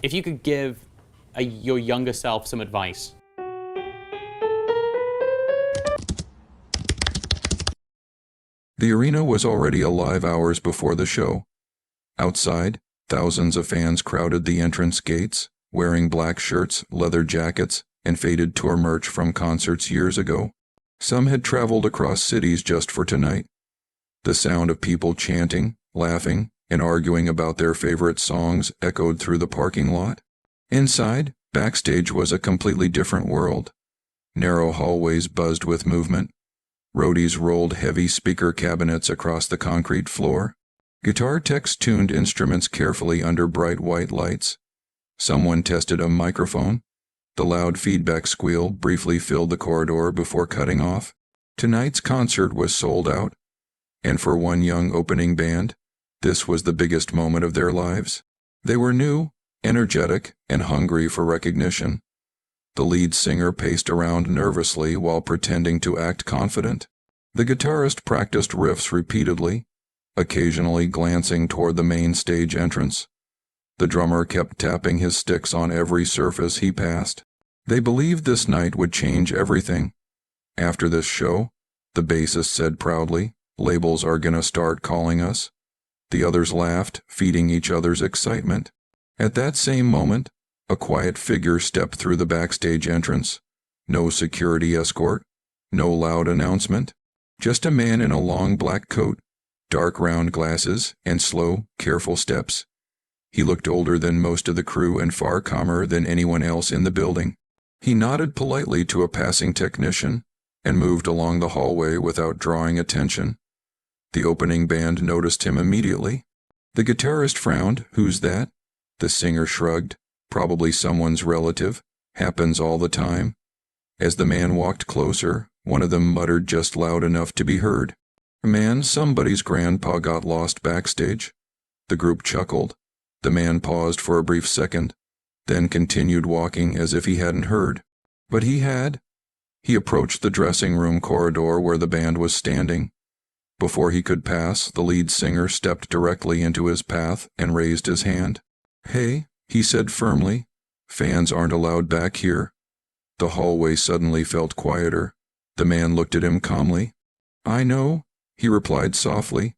If you could give your younger self some advice. The arena was already alive hours before the show. Outside, thousands of fans crowded the entrance gates, wearing black shirts, leather jackets, and faded tour merch from concerts years ago. Some had traveled across cities just for tonight. The sound of people chanting, laughing, and arguing about their favorite songs echoed through the parking lot. Inside, backstage was a completely different world. Narrow hallways buzzed with movement. Roadies rolled heavy speaker cabinets across the concrete floor. Guitar techs tuned instruments carefully under bright white lights. Someone tested a microphone. The loud feedback squeal briefly filled the corridor before cutting off. Tonight's concert was sold out, and for one young opening band, this was the biggest moment of their lives. They were new, energetic, and hungry for recognition. The lead singer paced around nervously while pretending to act confident. The guitarist practiced riffs repeatedly, occasionally glancing toward the main stage entrance. The drummer kept tapping his sticks on every surface he passed. They believed this night would change everything. After this show, the bassist said proudly, "Labels are gonna start calling us." The others laughed, feeding each other's excitement. At that same moment, a quiet figure stepped through the backstage entrance. No security escort, no loud announcement, just a man in a long black coat, dark round glasses, and slow, careful steps. He looked older than most of the crew and far calmer than anyone else in the building. He nodded politely to a passing technician and moved along the hallway without drawing attention. The opening band noticed him immediately. The guitarist frowned. "Who's that?" The singer shrugged. "Probably someone's relative. Happens all the time." As the man walked closer, one of them muttered just loud enough to be heard, "Man, somebody's grandpa got lost backstage." The group chuckled. The man paused for a brief second, then continued walking as if he hadn't heard. But he had. He approached the dressing room corridor where the band was standing. Before he could pass, the lead singer stepped directly into his path and raised his hand. "Hey," he said firmly, "fans aren't allowed back here." The hallway suddenly felt quieter. The man looked at him calmly. "I know," he replied softly.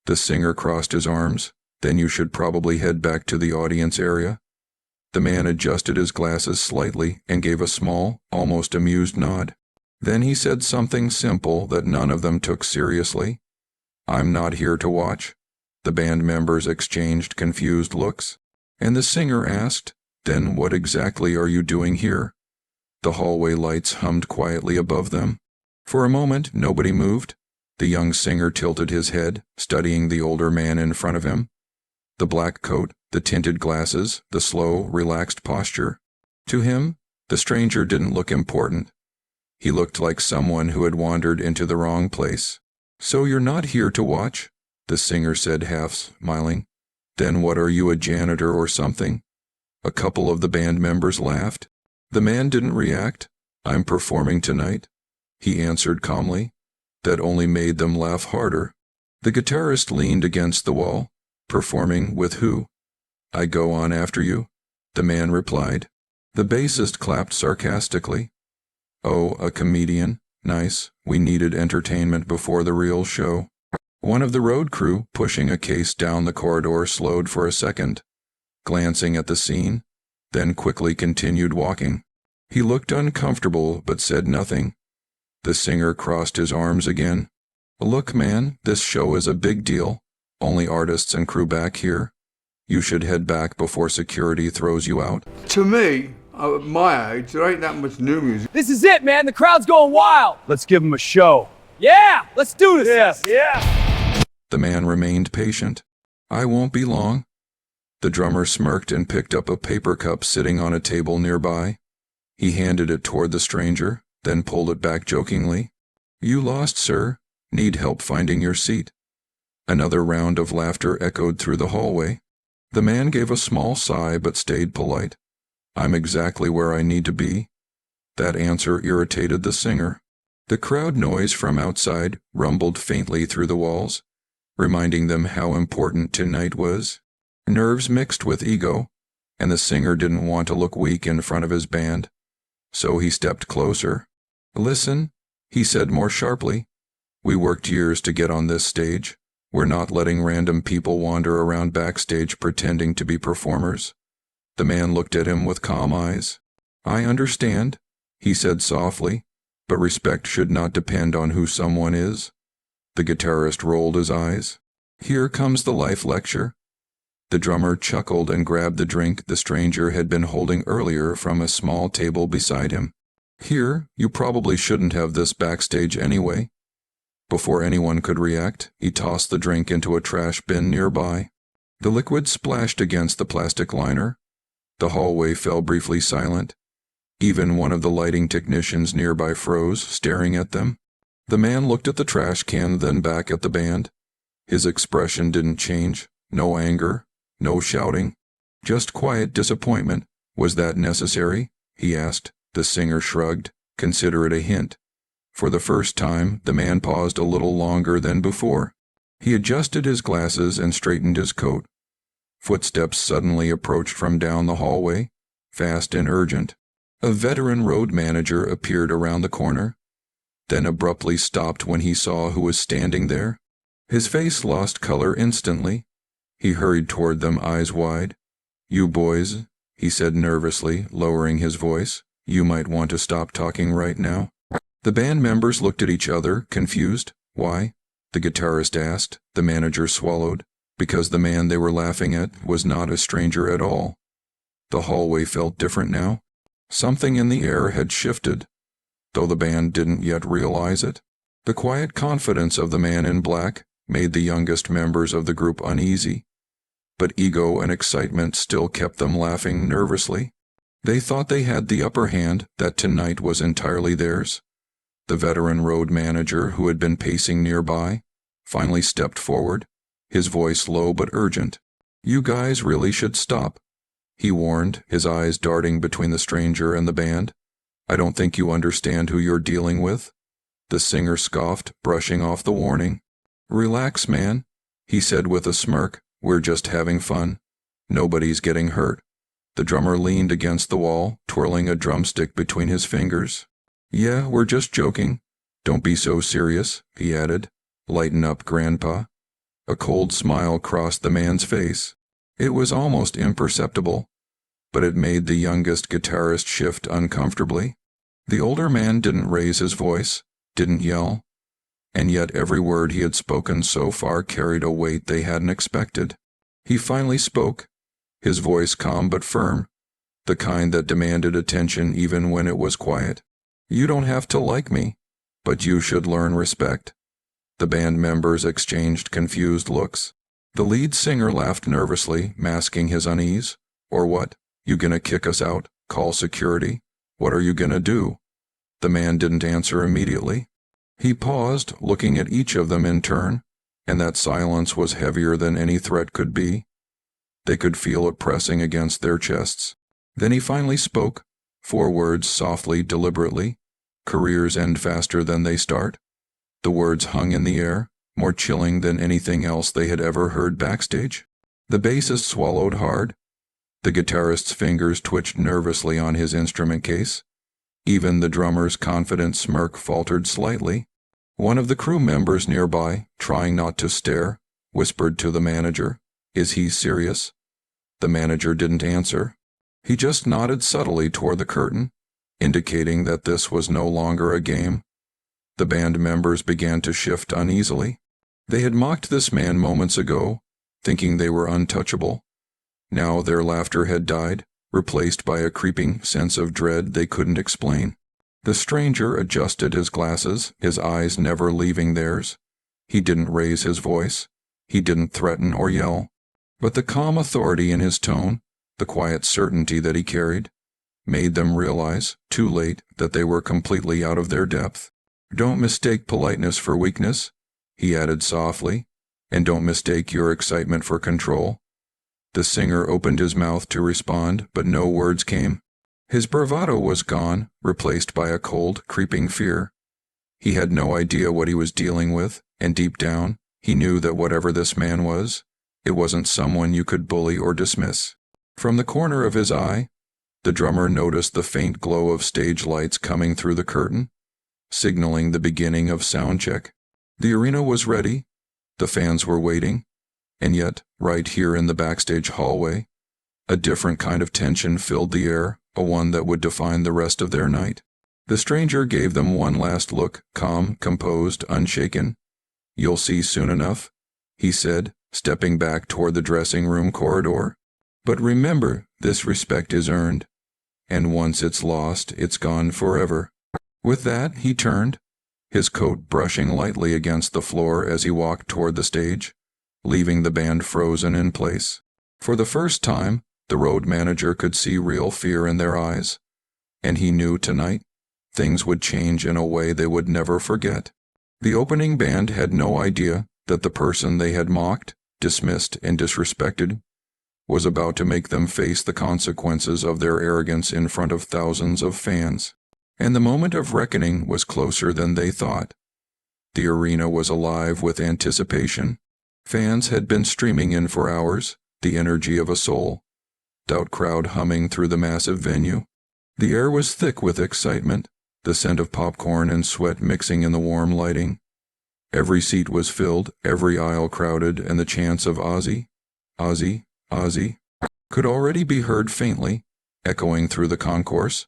The singer crossed his arms. "Then you should probably head back to the audience area." The man adjusted his glasses slightly and gave a small, almost amused nod. Then he said something simple that none of them took seriously. "I'm not here to watch." The band members exchanged confused looks, and the singer asked, "Then what exactly are you doing here?" The hallway lights hummed quietly above them. For a moment, nobody moved. The young singer tilted his head, studying the older man in front of him. The black coat, the tinted glasses, the slow, relaxed posture. To him, the stranger didn't look important. He looked like someone who had wandered into the wrong place. "So you're not here to watch?" the singer said, half smiling. "Then what are you, a janitor or something?" A couple of the band members laughed. The man didn't react. "I'm performing tonight," he answered calmly. That only made them laugh harder. The guitarist leaned against the wall. "Performing with who?" "I go on after you," the man replied. The bassist clapped sarcastically. "Oh, a comedian. Nice. We needed entertainment before the real show." One of the road crew, pushing a case down the corridor, slowed for a second, glancing at the scene, then quickly continued walking. He looked uncomfortable but said nothing. The singer crossed his arms again. "Look, man, this show is a big deal. Only artists and crew back here. You should head back before security throws you out." To me, at my age, there ain't that much new music. This is it, man. The crowd's going wild. Let's give them a show. Yeah, let's do this. Yeah. The man remained patient. "I won't be long." The drummer smirked and picked up a paper cup sitting on a table nearby. He handed it toward the stranger, then pulled it back jokingly. "You lost, sir. Need help finding your seat." Another round of laughter echoed through the hallway. The man gave a small sigh but stayed polite. "I'm exactly where I need to be." That answer irritated the singer. The crowd noise from outside rumbled faintly through the walls, reminding them how important tonight was. Nerves mixed with ego. and the singer didn't want to look weak in front of his band. So he stepped closer. "Listen," he said more sharply. "We worked years to get on this stage. We're not letting random people wander around backstage pretending to be performers." The man looked at him with calm eyes. "I understand," he said softly, "but respect should not depend on who someone is." The guitarist rolled his eyes. "Here comes the life lecture." The drummer chuckled and grabbed the drink the stranger had been holding earlier from a small table beside him. "Here, you probably shouldn't have this backstage anyway." Before anyone could react, he tossed the drink into a trash bin nearby. The liquid splashed against the plastic liner. The hallway fell briefly silent. Even one of the lighting technicians nearby froze, staring at them. The man looked at the trash can, then back at the band. His expression didn't change. No anger, no shouting. Just quiet disappointment. "Was that necessary?" he asked. The singer shrugged. "Consider it a hint." For the first time, the man paused a little longer than before. He adjusted his glasses and straightened his coat. Footsteps suddenly approached from down the hallway, fast and urgent. A veteran road manager appeared around the corner, then abruptly stopped when he saw who was standing there. His face lost color instantly. He hurried toward them, eyes wide. "You boys," he said nervously, lowering his voice, "you might want to stop talking right now." The band members looked at each other, confused. "Why?" the guitarist asked. The manager swallowed. Because the man they were laughing at was not a stranger at all. The hallway felt different now. Something in the air had shifted, though the band didn't yet realize it. The quiet confidence of the man in black made the youngest members of the group uneasy, but ego and excitement still kept them laughing nervously. They thought they had the upper hand, that tonight was entirely theirs. The veteran road manager, who had been pacing nearby, finally stepped forward, his voice low but urgent. "You guys really should stop," he warned, his eyes darting between the stranger and the band. "I don't think you understand who you're dealing with." The singer scoffed, brushing off the warning. "Relax, man," he said with a smirk. "We're just having fun. Nobody's getting hurt." The drummer leaned against the wall, twirling a drumstick between his fingers. "Yeah, we're just joking. Don't be so serious," he added. "Lighten up, Grandpa." A cold smile crossed the man's face. It was almost imperceptible, but it made the youngest guitarist shift uncomfortably. The older man didn't raise his voice, didn't yell, and yet every word he had spoken so far carried a weight they hadn't expected. He finally spoke, his voice calm but firm, the kind that demanded attention even when it was quiet. "You don't have to like me, but you should learn respect." The band members exchanged confused looks. The lead singer laughed nervously, masking his unease. "Or what? You gonna kick us out? Call security? What are you gonna do?" The man didn't answer immediately. He paused, looking at each of them in turn, and that silence was heavier than any threat could be. They could feel it pressing against their chests. Then he finally spoke, 4 words softly, deliberately. "Careers end faster than they start." The words hung in the air, more chilling than anything else they had ever heard backstage. The bassist swallowed hard. The guitarist's fingers twitched nervously on his instrument case. Even the drummer's confident smirk faltered slightly. One of the crew members nearby, trying not to stare, whispered to the manager, "Is he serious?" The manager didn't answer. He just nodded subtly toward the curtain, indicating that this was no longer a game. The band members began to shift uneasily. They had mocked this man moments ago, thinking they were untouchable. Now their laughter had died, replaced by a creeping sense of dread they couldn't explain. The stranger adjusted his glasses, his eyes never leaving theirs. He didn't raise his voice. He didn't threaten or yell. But the calm authority in his tone, the quiet certainty that he carried, made them realize, too late, that they were completely out of their depth. "Don't mistake politeness for weakness," he added softly, "and don't mistake your excitement for control." The singer opened his mouth to respond, but no words came. His bravado was gone, replaced by a cold, creeping fear. He had no idea what he was dealing with, and deep down, he knew that whatever this man was, it wasn't someone you could bully or dismiss. From the corner of his eye, the drummer noticed the faint glow of stage lights coming through the curtain, signaling the beginning of sound check. The arena was ready, the fans were waiting, and yet, right here in the backstage hallway, a different kind of tension filled the air, a one that would define the rest of their night. The stranger gave them one last look, calm, composed, unshaken. "You'll see soon enough," he said, stepping back toward the dressing room corridor. "But remember, this respect is earned, and once it's lost, it's gone forever." With that, he turned, his coat brushing lightly against the floor as he walked toward the stage, leaving the band frozen in place. For the first time, the road manager could see real fear in their eyes, and he knew tonight things would change in a way they would never forget. The opening band had no idea that the person they had mocked, dismissed, and disrespected was about to make them face the consequences of their arrogance in front of thousands of fans. And the moment of reckoning was closer than they thought. The arena was alive with anticipation. Fans had been streaming in for hours, the energy of a sold-out crowd humming through the massive venue. The air was thick with excitement, the scent of popcorn and sweat mixing in the warm lighting. Every seat was filled, every aisle crowded, and the chants of "Ozzy, Ozzy, Ozzy" could already be heard faintly, echoing through the concourse.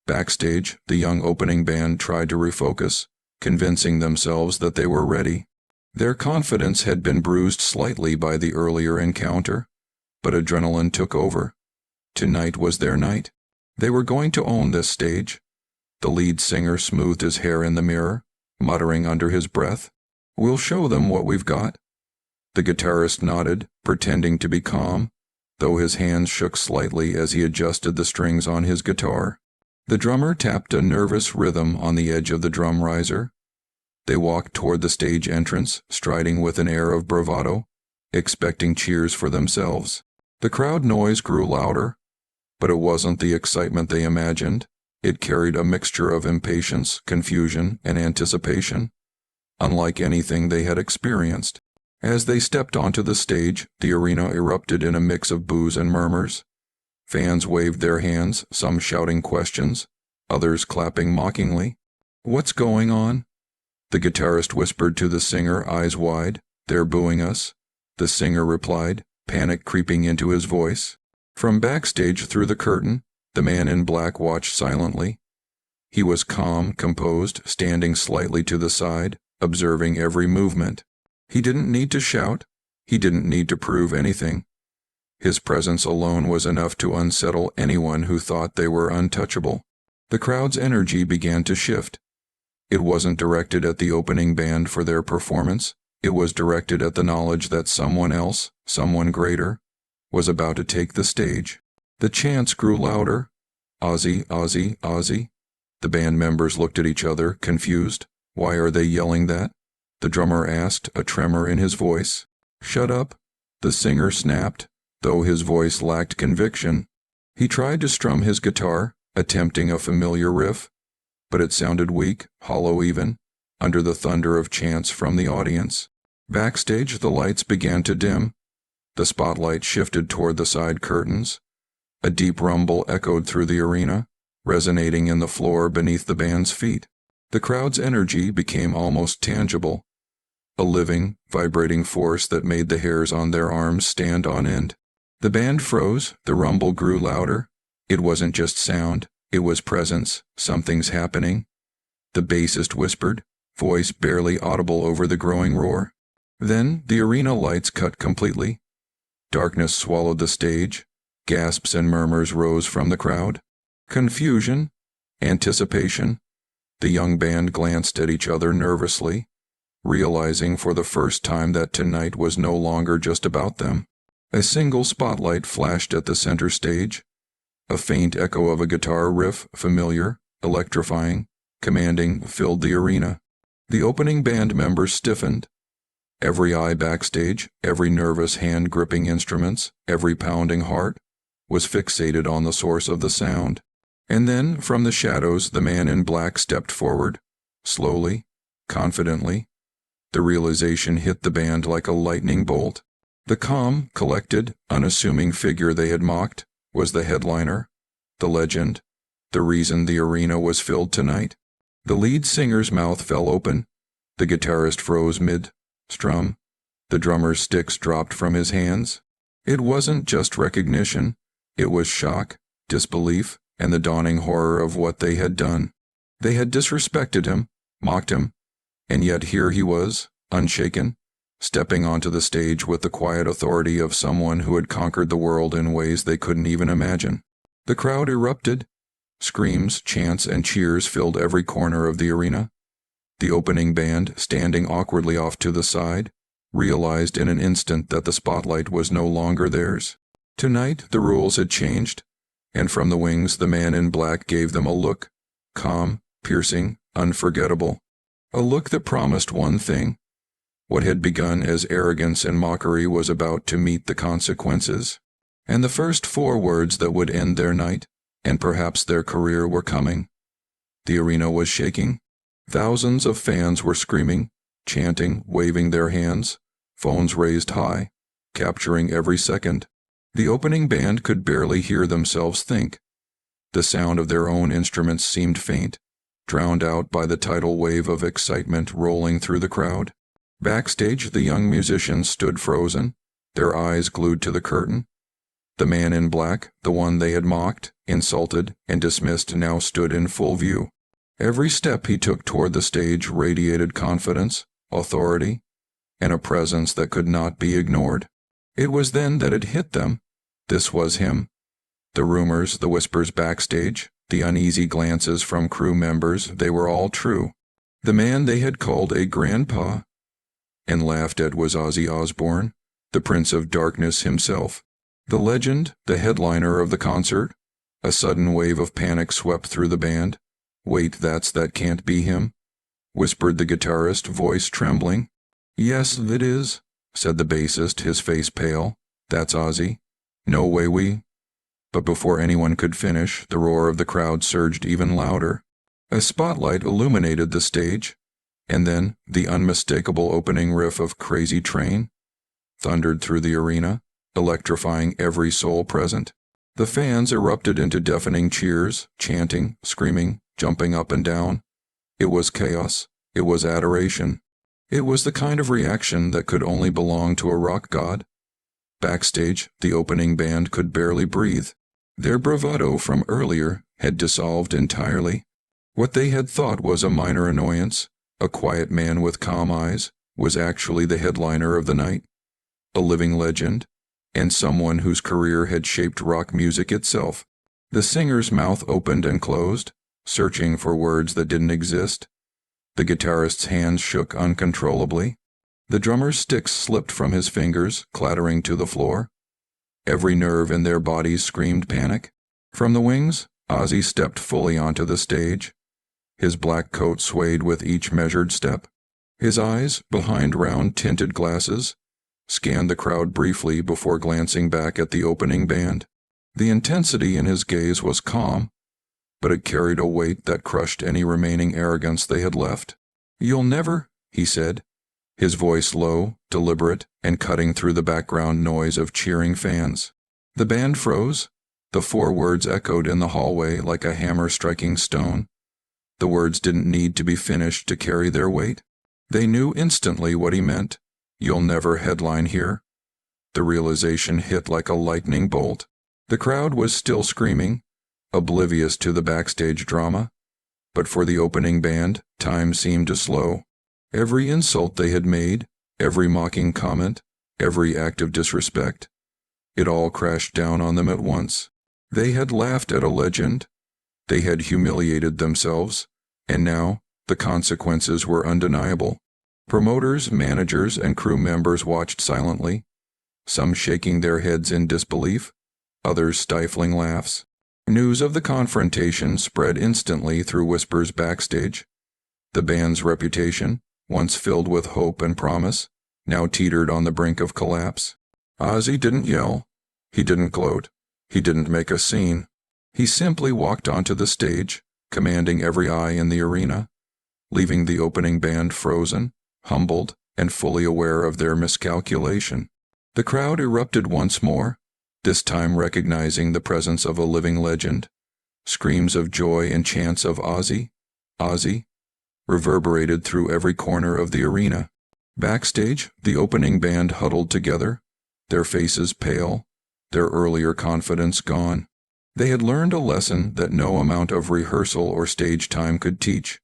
Backstage, the young opening band tried to refocus, convincing themselves that they were ready. Their confidence had been bruised slightly by the earlier encounter, but adrenaline took over. Tonight was their night. They were going to own this stage. The lead singer smoothed his hair in the mirror, muttering under his breath, "We'll show them what we've got." The guitarist nodded, pretending to be calm, though his hands shook slightly as he adjusted the strings on his guitar. The drummer tapped a nervous rhythm on the edge of the drum riser. They walked toward the stage entrance, striding with an air of bravado, expecting cheers for themselves. The crowd noise grew louder, but it wasn't the excitement they imagined. It carried a mixture of impatience, confusion, and anticipation, unlike anything they had experienced. As they stepped onto the stage, the arena erupted in a mix of boos and murmurs. Fans waved their hands, some shouting questions, others clapping mockingly. "What's going on?" the guitarist whispered to the singer, eyes wide. "They're booing us," the singer replied, panic creeping into his voice. From backstage through the curtain, the man in black watched silently. He was calm, composed, standing slightly to the side, observing every movement. He didn't need to shout. He didn't need to prove anything. His presence alone was enough to unsettle anyone who thought they were untouchable. The crowd's energy began to shift. It wasn't directed at the opening band for their performance. It was directed at the knowledge that someone else, someone greater, was about to take the stage. The chants grew louder. "Ozzy, Ozzy, Ozzy." The band members looked at each other, confused. "Why are they yelling that?" the drummer asked, a tremor in his voice. "Shut up," the singer snapped, though his voice lacked conviction. He tried to strum his guitar, attempting a familiar riff, but it sounded weak, hollow even, under the thunder of chants from the audience. Backstage, the lights began to dim. The spotlight shifted toward the side curtains. A deep rumble echoed through the arena, resonating in the floor beneath the band's feet. The crowd's energy became almost tangible, a living, vibrating force that made the hairs on their arms stand on end. The band froze, the rumble grew louder. It wasn't just sound, it was presence. "Something's happening," the bassist whispered, voice barely audible over the growing roar. Then the arena lights cut completely. Darkness swallowed the stage. Gasps and murmurs rose from the crowd. Confusion, anticipation. The young band glanced at each other nervously, realizing for the first time that tonight was no longer just about them. A single spotlight flashed at the center stage. A faint echo of a guitar riff, familiar, electrifying, commanding, filled the arena. The opening band members stiffened. Every eye backstage, every nervous hand gripping instruments, every pounding heart, was fixated on the source of the sound. And then, from the shadows, the man in black stepped forward, slowly, confidently. The realization hit the band like a lightning bolt. The calm, collected, unassuming figure they had mocked was the headliner, the legend, the reason the arena was filled tonight. The lead singer's mouth fell open. The guitarist froze mid-strum. The drummer's sticks dropped from his hands. It wasn't just recognition. It was shock, disbelief, and the dawning horror of what they had done. They had disrespected him, mocked him, and yet here he was, unshaken, stepping onto the stage with the quiet authority of someone who had conquered the world in ways they couldn't even imagine. The crowd erupted. Screams, chants, and cheers filled every corner of the arena. The opening band, standing awkwardly off to the side, realized in an instant that the spotlight was no longer theirs. Tonight, the rules had changed, and from the wings the man in black gave them a look, calm, piercing, unforgettable. A look that promised one thing. What had begun as arrogance and mockery was about to meet the consequences. And the first 4 words that would end their night, and perhaps their career, were coming. The arena was shaking. Thousands of fans were screaming, chanting, waving their hands, phones raised high, capturing every second. The opening band could barely hear themselves think. The sound of their own instruments seemed faint, drowned out by the tidal wave of excitement rolling through the crowd. Backstage, the young musicians stood frozen, their eyes glued to the curtain. The man in black, the one they had mocked, insulted, and dismissed, now stood in full view. Every step he took toward the stage radiated confidence, authority, and a presence that could not be ignored. It was then that it hit them. This was him. The rumors, the whispers backstage, the uneasy glances from crew members, they were all true. The man they had called a grandpa and laughed at was Ozzy Osbourne, the Prince of Darkness himself. The legend, the headliner of the concert. A sudden wave of panic swept through the band. "Wait, that can't be him," whispered the guitarist, voice trembling. "Yes, it is," said the bassist, his face pale. "That's Ozzy. No way we—" But before anyone could finish, the roar of the crowd surged even louder. A spotlight illuminated the stage, and then the unmistakable opening riff of Crazy Train thundered through the arena, electrifying every soul present. The fans erupted into deafening cheers, chanting, screaming, jumping up and down. It was chaos. It was adoration. It was the kind of reaction that could only belong to a rock god. Backstage, the opening band could barely breathe. Their bravado from earlier had dissolved entirely. What they had thought was a minor annoyance, a quiet man with calm eyes, was actually the headliner of the night, a living legend, and someone whose career had shaped rock music itself. The singer's mouth opened and closed, searching for words that didn't exist. The guitarist's hands shook uncontrollably. The drummer's sticks slipped from his fingers, clattering to the floor. Every nerve in their bodies screamed panic. From the wings, Ozzy stepped fully onto the stage. His black coat swayed with each measured step. His eyes, behind round tinted glasses, scanned the crowd briefly before glancing back at the opening band. The intensity in his gaze was calm, but it carried a weight that crushed any remaining arrogance they had left. "You'll never," he said, his voice low, deliberate, and cutting through the background noise of cheering fans. The band froze. The 4 words echoed in the hallway like a hammer striking stone. The words didn't need to be finished to carry their weight. They knew instantly what he meant. "You'll never headline here." The realization hit like a lightning bolt. The crowd was still screaming, oblivious to the backstage drama. But for the opening band, time seemed to slow. Every insult they had made, every mocking comment, every act of disrespect, it all crashed down on them at once. They had laughed at a legend. They had humiliated themselves. And now, the consequences were undeniable. Promoters, managers, and crew members watched silently, some shaking their heads in disbelief, others stifling laughs. News of the confrontation spread instantly through whispers backstage. The band's reputation, once filled with hope and promise, now teetered on the brink of collapse. Ozzy didn't yell. He didn't gloat. He didn't make a scene. He simply walked onto the stage, commanding every eye in the arena, leaving the opening band frozen, humbled, and fully aware of their miscalculation. The crowd erupted once more, this time recognizing the presence of a living legend. Screams of joy and chants of Ozzy, Ozzy, reverberated through every corner of the arena. Backstage, the opening band huddled together, their faces pale, their earlier confidence gone. They had learned a lesson that no amount of rehearsal or stage time could teach.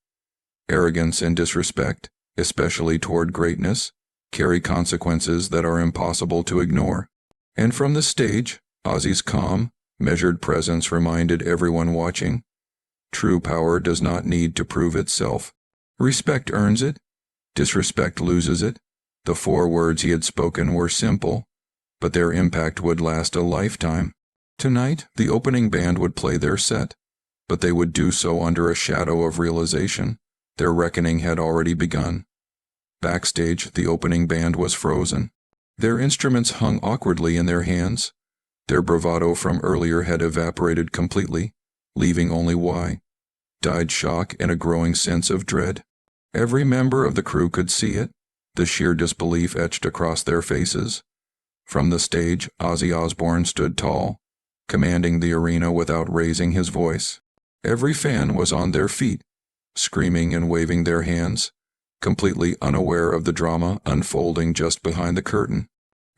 Arrogance and disrespect, especially toward greatness, carry consequences that are impossible to ignore. And from the stage, Ozzy's calm, measured presence reminded everyone watching, true power does not need to prove itself. Respect earns it, disrespect loses it. The 4 words he had spoken were simple, but their impact would last a lifetime. Tonight, the opening band would play their set, but they would do so under a shadow of realization. Their reckoning had already begun. Backstage, the opening band was frozen. Their instruments hung awkwardly in their hands. Their bravado from earlier had evaporated completely, leaving only died shock and a growing sense of dread. Every member of the crew could see it, the sheer disbelief etched across their faces. From the stage, Ozzy Osbourne stood tall, commanding the arena without raising his voice. Every fan was on their feet, screaming and waving their hands, completely unaware of the drama unfolding just behind the curtain.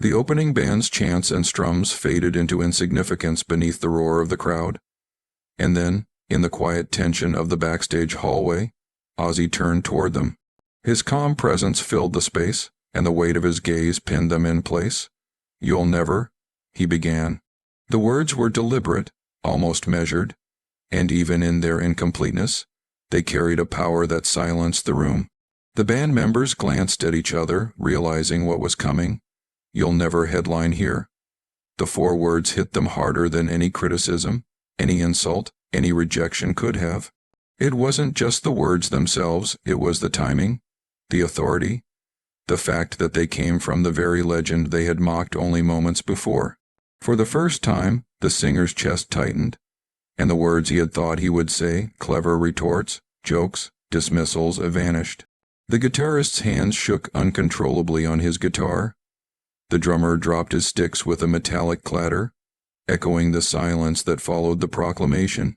The opening band's chants and strums faded into insignificance beneath the roar of the crowd. And then, in the quiet tension of the backstage hallway, Ozzy turned toward them. His calm presence filled the space, and the weight of his gaze pinned them in place. "You'll never," he began. The words were deliberate, almost measured, and even in their incompleteness, they carried a power that silenced the room. The band members glanced at each other, realizing what was coming. "You'll never headline here." The 4 words hit them harder than any criticism, any insult, any rejection could have. It wasn't just the words themselves, it was the timing, the authority, the fact that they came from the very legend they had mocked only moments before. For the first time, the singer's chest tightened, and the words he had thought he would say, clever retorts, jokes, dismissals, vanished. The guitarist's hands shook uncontrollably on his guitar. The drummer dropped his sticks with a metallic clatter, echoing the silence that followed the proclamation.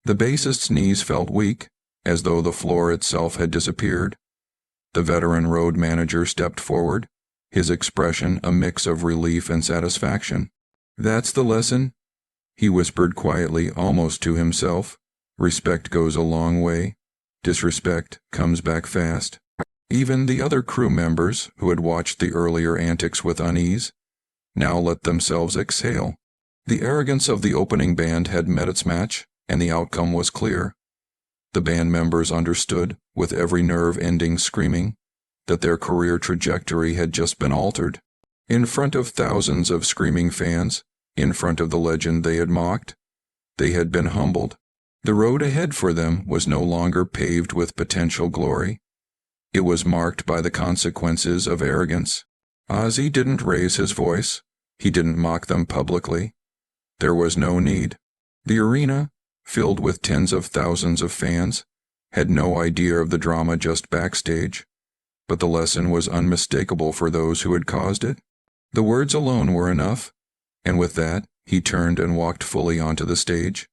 The bassist's knees felt weak, as though the floor itself had disappeared. The veteran road manager stepped forward, his expression a mix of relief and satisfaction. "That's the lesson," he whispered quietly, almost to himself. "Respect goes a long way. Disrespect comes back fast." Even the other crew members, who had watched the earlier antics with unease, now let themselves exhale. The arrogance of the opening band had met its match, and the outcome was clear. The band members understood, with every nerve ending screaming, that their career trajectory had just been altered. In front of thousands of screaming fans, in front of the legend they had mocked, they had been humbled. The road ahead for them was no longer paved with potential glory. It was marked by the consequences of arrogance. Ozzy didn't raise his voice. He didn't mock them publicly. There was no need. The arena, filled with tens of thousands of fans, had no idea of the drama just backstage, but the lesson was unmistakable for those who had caused it. The words alone were enough, and with that, he turned and walked fully onto the stage.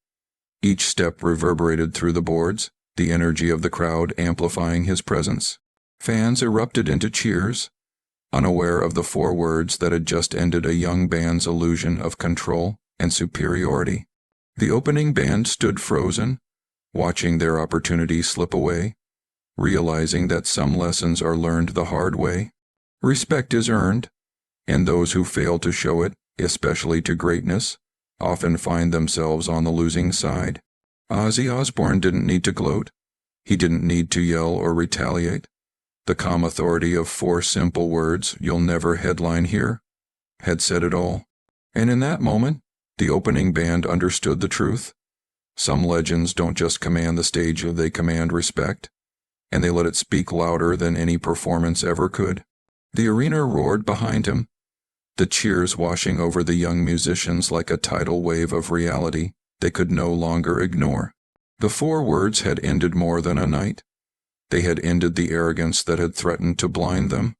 Each step reverberated through the boards, the energy of the crowd amplifying his presence. Fans erupted into cheers, unaware of the 4 words that had just ended a young band's illusion of control and superiority. The opening band stood frozen, watching their opportunity slip away, realizing that some lessons are learned the hard way. Respect is earned, and those who fail to show it, especially to greatness, often find themselves on the losing side. Ozzy Osbourne didn't need to gloat. He didn't need to yell or retaliate. The calm authority of 4 simple words, "You'll never headline here," had said it all. And in that moment, the opening band understood the truth. Some legends don't just command the stage, they command respect, and they let it speak louder than any performance ever could. The arena roared behind him, the cheers washing over the young musicians like a tidal wave of reality they could no longer ignore. The 4 words had ended more than a night. They had ended the arrogance that had threatened to blind them.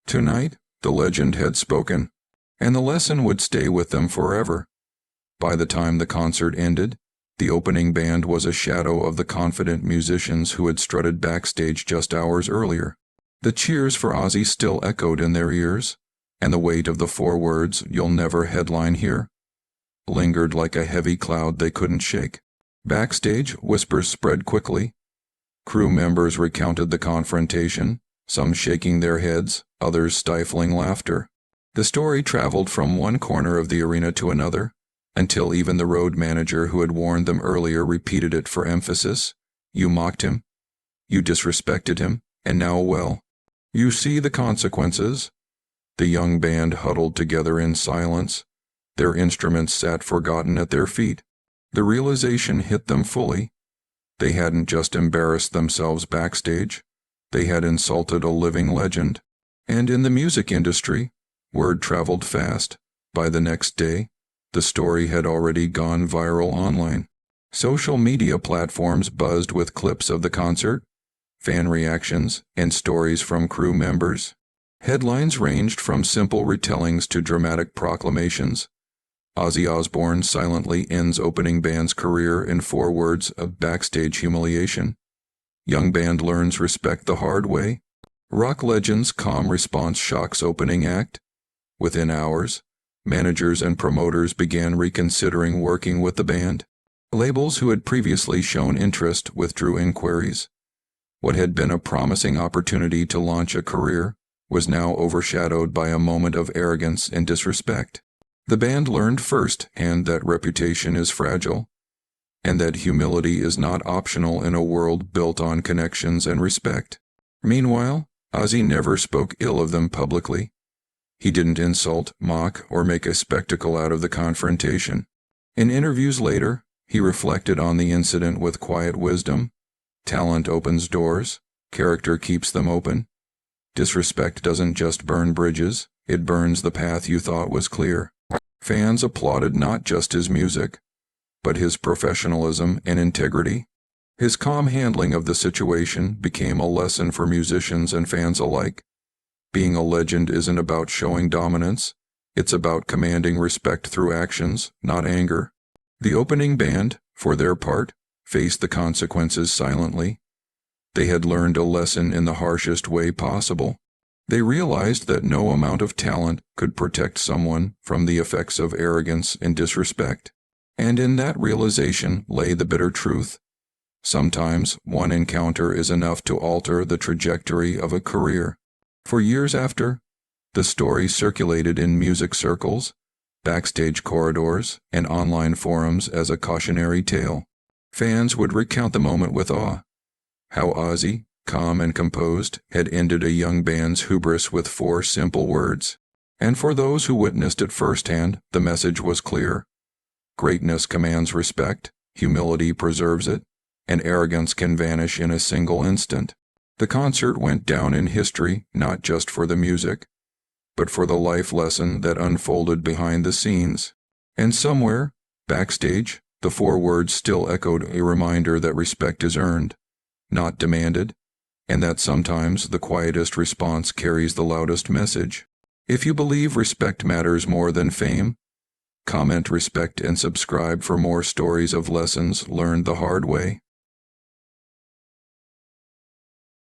Tonight, the legend had spoken. and the lesson would stay with them forever. By the time the concert ended, the opening band was a shadow of the confident musicians who had strutted backstage just hours earlier. The cheers for Ozzy still echoed in their ears, and the weight of the 4 words, "You'll never headline here," lingered like a heavy cloud they couldn't shake. Backstage, whispers spread quickly. Crew members recounted the confrontation, some shaking their heads, others stifling laughter. The story traveled from one corner of the arena to another, until even the road manager who had warned them earlier repeated it for emphasis. "You mocked him, you disrespected him, and now, well, you see the consequences." The young band huddled together in silence. Their instruments sat forgotten at their feet. The realization hit them fully. They hadn't just embarrassed themselves backstage, they had insulted a living legend. And in the music industry, word traveled fast. By the next day, the story had already gone viral online. Social media platforms buzzed with clips of the concert, fan reactions, and stories from crew members. Headlines ranged from simple retellings to dramatic proclamations. Ozzy Osbourne silently ends opening band's career in 4 words of backstage humiliation. Young band learns respect the hard way. Rock legend's calm response shocks opening act. Within hours, managers and promoters began reconsidering working with the band. Labels who had previously shown interest withdrew inquiries. What had been a promising opportunity to launch a career was now overshadowed by a moment of arrogance and disrespect. The band learned firsthand that reputation is fragile, and that humility is not optional in a world built on connections and respect. Meanwhile, Ozzy never spoke ill of them publicly. He didn't insult, mock, or make a spectacle out of the confrontation. In interviews later, he reflected on the incident with quiet wisdom. Talent opens doors, character keeps them open. Disrespect doesn't just burn bridges, it burns the path you thought was clear. Fans applauded not just his music, but his professionalism and integrity. His calm handling of the situation became a lesson for musicians and fans alike. Being a legend isn't about showing dominance, it's about commanding respect through actions, not anger. The opening band, for their part, faced the consequences silently. They had learned a lesson in the harshest way possible. They realized that no amount of talent could protect someone from the effects of arrogance and disrespect. And in that realization lay the bitter truth. Sometimes one encounter is enough to alter the trajectory of a career. For years after, the story circulated in music circles, backstage corridors, and online forums as a cautionary tale. Fans would recount the moment with awe. How Ozzy, calm and composed, had ended a young band's hubris with 4 simple words. And for those who witnessed it firsthand, the message was clear. Greatness commands respect, humility preserves it, and arrogance can vanish in a single instant. The concert went down in history not just for the music, but for the life lesson that unfolded behind the scenes. And somewhere, backstage, the 4 words still echoed a reminder that respect is earned, not demanded, and that sometimes the quietest response carries the loudest message. If you believe respect matters more than fame, comment respect and subscribe for more stories of lessons learned the hard way.